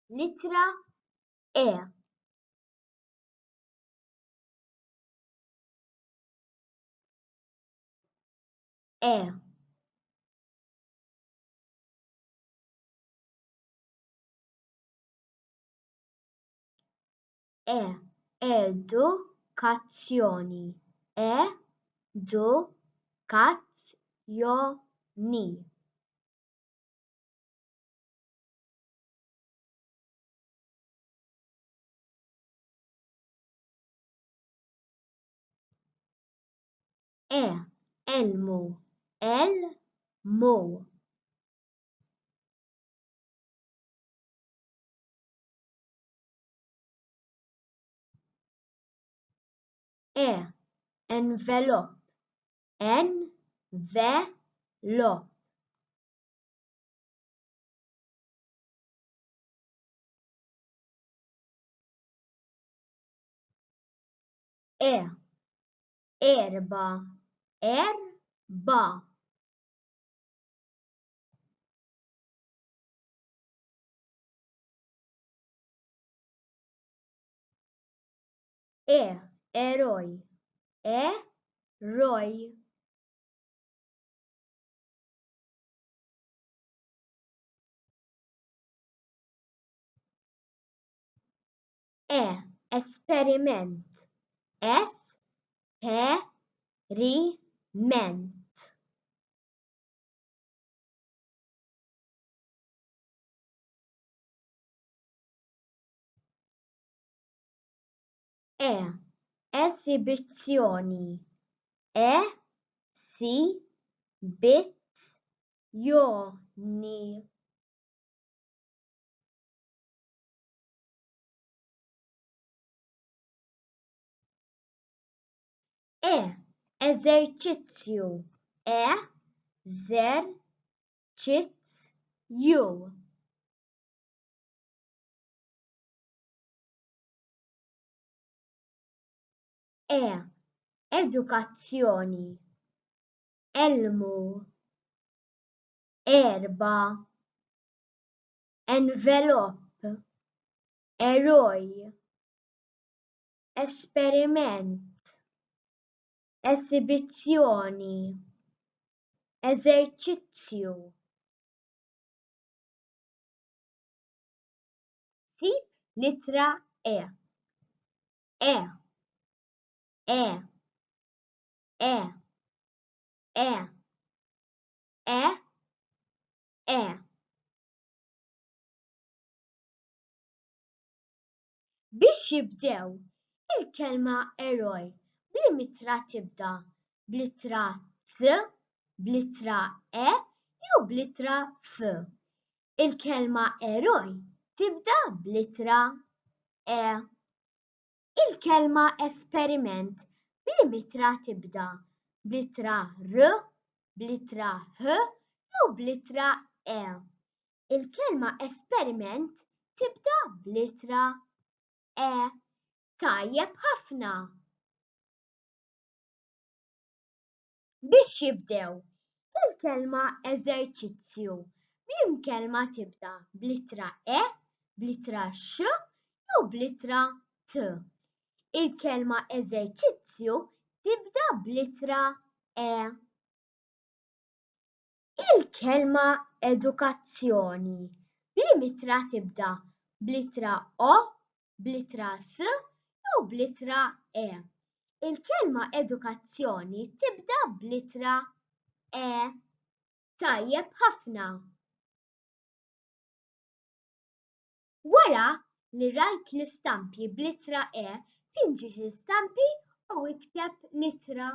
Littra E. E. Educazioni. Educazioni. Elmo. Elmo. Envelope. Envelope. Erba. Erba. Eroi. Eroi. Esperiment. Esperiment. Esibizioni. Esibizioni. Esercizio. Esercizio. Educazioni. Elmo. Erba. Envelope. Eroi. Esperiment. Esibizioni. Esercizio. Sì, lettera E. E. E. E. E. E. E. Biex jibdew il-kelma eroj bl-mitra tibda bl-ittra T, bl-ittra E jew bl-ittra F. Il-kelma eroj tibda bl-ittra E. Il-kelma esperiment bl-mitra tibda bl-ittra R, bl-ittra H jew bl-ittra E. Il-kelma esperiment tibda bl-ittra E. Tajjeb ħafna. Biex jibdew il-kelma eżerċizzju bl-kelma tibda bl-ittra E, bl-ittra X jew bl-ittra T. Il-kelma eżerċizzju tibda bl-ittra E. Il-kelma edukazzjoni bl-mitra tibda bl-ittra O, bl-ittra S jew bl-ittra E. Il-kelma edukazzjoni tibda bl-ittra E. Tajjeb ħafna. Wara li rajt l-istampi bl-ittra E, pinġi l-istampi u ikteb l-ittra.